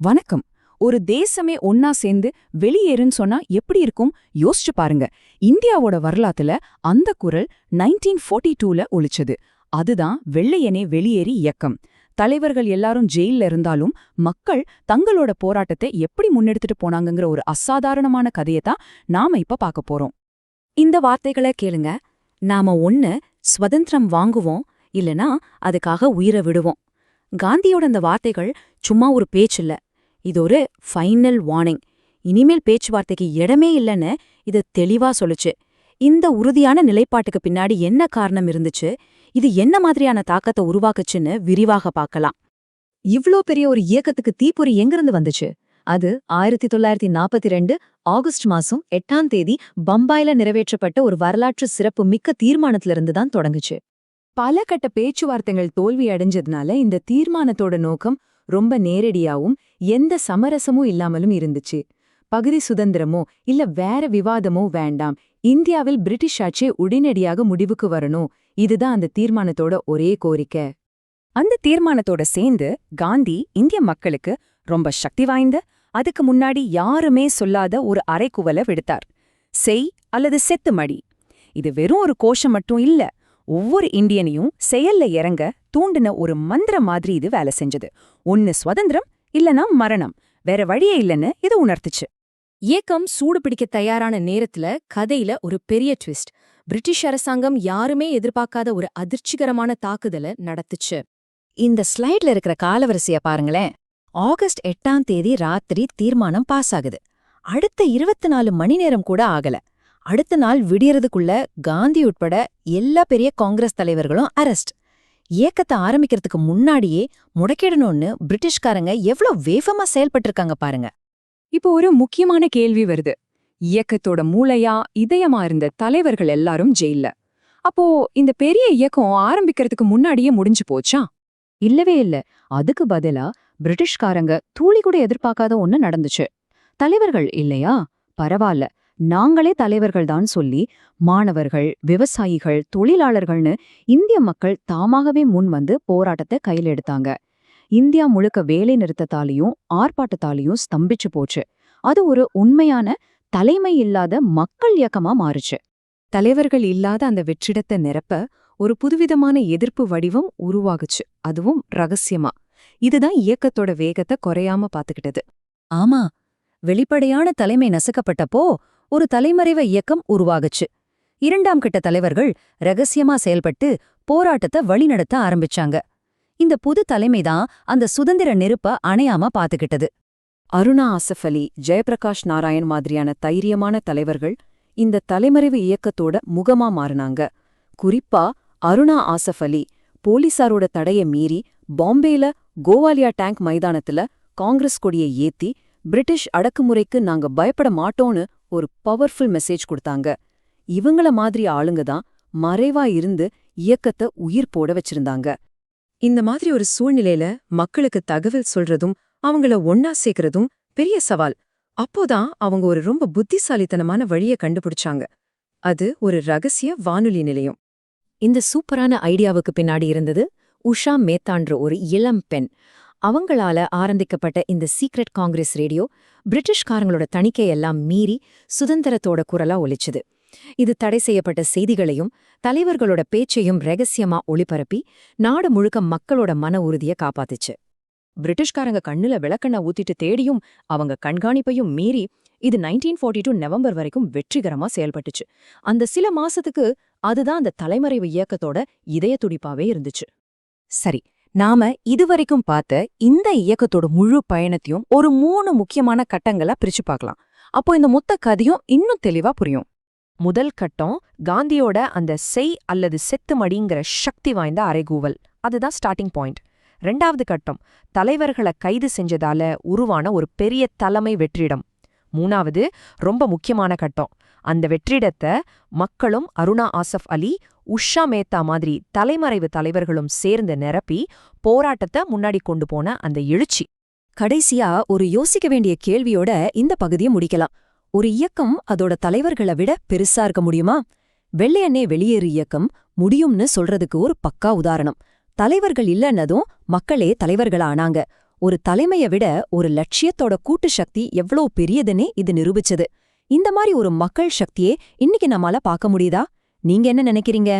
வணக்கம். ஒரு தேசமே ஒன்னா சேர்ந்து வெளியேறுன்னு சொன்னா எப்படி இருக்கும் யோசிச்சு பாருங்க. இந்தியாவோட வரலாத்துல அந்த குரல் 1942ல ஒலிச்சது. அதுதான் வெள்ளையனே வெளியேறி இயக்கம். தலைவர்கள் எல்லாரும் ஜெயில்ல இருந்தாலும் மக்கள் தங்களோட போராட்டத்தை எப்படி முன்னெடுத்துட்டு போனாங்கங்கிற ஒரு அசாதாரணமான கதையத்தான் நாம இப்ப பார்க்க போறோம். இந்த வார்த்தைகளை கேளுங்க. நாம ஒண்ணு சுதந்திரம் வாங்குவோம், இல்லனா அதுக்காக உயிரை விடுவோம். காந்தியோட இந்த வார்த்தைகள் சும்மா ஒரு பேச்சில்ல, இது ஒரு ஃபைனல் வார்னிங். இனிமேல் பேச்சுவார்த்தைக்கு இடமே இல்லைன்னு இது தெளிவா சொல்லுச்சு. இந்த உறுதியான நிலைப்பாட்டுக்கு பின்னாடி என்ன காரணம் இருந்துச்சு, இது என்ன மாதிரியான தாக்கத்தை உருவாக்குச்சுன்னு விரிவாக பார்க்கலாம். இவ்ளோ பெரிய ஒரு இயக்கத்துக்கு தீப்பொறி எங்கிருந்து வந்துச்சு? அது 1942 ஆகஸ்ட் மாசம் 8ஆம் தேதி பம்பாயில நிறைவேற்றப்பட்ட ஒரு வரலாற்று சிறப்பு மிக்க தீர்மானத்திலிருந்து தான் தொடங்குச்சு. பல கட்ட பேச்சுவார்த்தைகள் தோல்வி அடைஞ்சதுனால இந்த தீர்மானத்தோட நோக்கம் ரொம்ப நேரடியாவும் எந்த சமரசமும் இல்லாமலும் இருந்துச்சு. பகுதி சுதந்திரமோ இல்ல வேற விவாதமோ வேண்டாம், இந்தியாவில் பிரிட்டிஷ் ஆட்சி உடனடியாக முடிவுக்கு வரணும். இதுதான் அந்த தீர்மானத்தோட ஒரே கோரிக்கை. அந்த தீர்மானத்தோட சேர்ந்து காந்தி இந்திய மக்களுக்கு ரொம்ப சக்தி வாய்ந்த, அதுக்கு முன்னாடி யாருமே சொல்லாத ஒரு அறைகூவலை விடுத்தார். செய் அல்லது செத்து மடி. இது வெறும் ஒரு கோஷம் மட்டும் இல்ல, ஒவ்வொரு இந்தியனையும் செயல்ல இறங்க தூண்டின ஒரு மந்திரம் மாதிரி இது வேலை செஞ்சது. ஒன்னு சுதந்திரம் இல்லனா மரணம், வேற வழியே இல்லைன்னு இது உணர்த்துச்சு. இயக்கம் சூடு பிடிக்க தயாரான நேரத்துல கதையில ஒரு பெரிய ட்விஸ்ட். பிரிட்டிஷ் அரசாங்கம் யாருமே எதிர்பார்க்காத ஒரு அதிர்ச்சிகரமான தாக்குதலை நடத்துச்சு. இந்த ஸ்லைட்ல இருக்கிற காலவரிசைய பாருங்களேன். ஆகஸ்ட் 8ஆம் தேதி ராத்திரி தீர்மானம் பாஸ் ஆகுது. அடுத்த 24 மணி நேரம் கூட ஆகல. அடுத்த நாள் விடியறதுக்குள்ள காந்தி உட்பட எல்லா பெரிய காங்கிரஸ் தலைவர்களும் அரெஸ்ட். இயக்கத்தை ஆரம்பிக்கிறதுக்கு முன்னாடியே முடக்கிடணும்னு பிரிட்டிஷ்காரங்க எவ்வளவு வேகமா செயல்பட்டிருக்காங்க பாருங்க. இப்போ ஒரு முக்கியமான கேள்வி வருது. இயக்கத்தோட மூளையா இதயமா இருந்த தலைவர்கள் எல்லாரும் ஜெயில்ல. அப்போ இந்த பெரிய இயக்கம் ஆரம்பிக்கிறதுக்கு முன்னாடியே முடிஞ்சு போச்சா? இல்லவே இல்ல. அதுக்கு பதிலா பிரிட்டிஷ்காரங்க தூளி கூட எதிர்பார்க்காத ஒண்ணு நடந்துச்சு. தலைவர்கள் இல்லையா, பரவாயில்ல, நாங்களே தலைவர்கள்தான் சொல்லி மாணவர்கள், விவசாயிகள், தொழிலாளர்கள்னு இந்திய மக்கள் தாமாகவே முன் வந்து போராட்டத்தை கையில் எடுத்தாங்க. இந்தியா முழுக்க வேலை நிறுத்தத்தாலையும் ஆர்ப்பாட்டத்தாலையும் ஸ்தம்பிச்சு போச்சு. அது ஒரு உண்மையான தலைமை இல்லாத மக்கள் இயக்கமா மாறுச்சு. தலைவர்கள் இல்லாத அந்த வெற்றிடத்தை நிரப்ப ஒரு புதுவிதமான எதிர்ப்பு வடிவம் உருவாகுச்சு, அதுவும் ரகசியமா. இதுதான் இயக்கத்தோட வேகத்தை குறையாம பாத்துக்கிட்டது. ஆமா, வெளிப்படையான தலைமை நசுக்கப்பட்டப்போ ஒரு தலைமறைவ இயக்கம் உருவாகுச்சு. 2ஆம் கட்ட தலைவர்கள் ரகசியமா செயல்பட்டு போராட்டத்தை வழிநடத்த ஆரம்பிச்சாங்க. இந்த புது தலைமைதான் அந்த சுதந்திர நெருப்ப அணையாம பாத்துக்கிட்டது. அருணா ஆசஃப் அலி, ஜெயபிரகாஷ் நாராயண் மாதிரியான தைரியமான தலைவர்கள் இந்த தலைமறைவு இயக்கத்தோட முகமா மாறினாங்க. குறிப்பா அருணா ஆசஃப் அலி போலீசாரோட தடைய மீறி பாம்பேல கோவாலியா டேங்க் மைதானத்துல காங்கிரஸ் கொடியை ஏத்தி பிரிட்டிஷ் அடக்குமுறைக்கு நாங்க பயப்பட மாட்டோன்னு ஒரு பவர்ஃபுல் மெசேஜ் கொடுத்தாங்க. இவங்கள மாதிரி ஆளுங்க தான் மறைவா இருந்து இயக்கத்தை உயிர் போட வச்சிருந்தாங்க. இந்த மாதிரி ஒரு சூழ்நிலையில மக்களுக்கு தகவல் சொல்றதும் அவங்கள ஒன்னா சேர்க்கறதும் பெரிய சவால். அப்போதான் அவங்க ஒரு ரொம்ப புத்திசாலித்தனமான வழியை கண்டுபிடிச்சாங்க. அது ஒரு ரகசிய வானொலி நிலையம். இந்த சூப்பரான ஐடியாவுக்கு பின்னாடி இருந்தது உஷா மேத்தான்ற ஒரு இளம் பெண். அவங்களால ஆரம்பிக்கப்பட்ட இந்த சீக்ரெட் காங்கிரஸ் ரேடியோ பிரிட்டிஷ்காரங்களோட தணிக்கையெல்லாம் மீறி சுதந்திரத்தோட குரலா ஒலிச்சுது. இது தடை செய்யப்பட்ட செய்திகளையும் தலைவர்களோட பேச்சையும் ரகசியமா ஒளிபரப்பி நாடு முழுக்க மக்களோட மன உறுதியை காப்பாத்துச்சு. பிரிட்டிஷ்காரங்க கண்ணுல விளக்கெண்ண ஊத்திட்டு தேடியும் அவங்க கண்காணிப்பையும் மீறி இது 1942 நவம்பர் வரைக்கும் வெற்றிகரமா செயல்பட்டுச்சு. அந்த சில மாசத்துக்கு அதுதான் அந்த தலைமறைவு இயக்கத்தோட இதய துடிப்பாவே இருந்துச்சு. சரி, நாம இதுவரைக்கும் பார்த்த இந்த இயக்கத்தோட முழு பயணத்தையும் ஒரு 3 முக்கியமான கட்டங்களா பிரிச்சு பார்க்கலாம். அப்போ இந்த மொத்த கதையும் இன்னும் தெளிவா புரியும். முதல் கட்டம் காந்தியோட அந்த செய் அல்லது செத்து மடிங்கிற சக்தி வாய்ந்த அறைகூவல், அதுதான் ஸ்டார்டிங் பாயிண்ட். 2வது கட்டம் தலைவர்களை கைது செஞ்சதால உருவான ஒரு பெரிய தலைமை வெற்றிடம். 3வது ரொம்ப முக்கியமான கட்டம், அந்த வெற்றிடத்தை மக்களும் அருணா ஆசஃப் அலி, உஷா மேத்தா மாதிரி தலைமறைவு தலைவர்களும் சேர்ந்து நிரப்பி போராட்டத்தை முன்னாடி கொண்டு போன அந்த எழுச்சி. கடைசியா ஒரு யோசிக்க வேண்டிய கேள்வியோட இந்த பகுதியை முடிக்கலாம். ஒரு இயக்கம் அதோட தலைவர்களை விட பெருசா இருக்க முடியுமா? வெள்ளையனே வெளியேறு இயக்கம் முடியும்னு சொல்றதுக்கு ஒரு பக்கா உதாரணம். தலைவர்கள் இல்லன்னதும் மக்களே தலைவர்களா ஆனாங்க. ஒரு தலைமைய விட ஒரு லட்சியத்தோட கூட்டு சக்தி எவ்வளவு பெரியதுன்னே இது நிரூபிச்சது. இந்த மாதிரி ஒரு மக்கள் சக்தியே இன்னைக்கு நம்மால பார்க்க முடியுதா? நீங்க என்ன நினைக்கிறீங்க?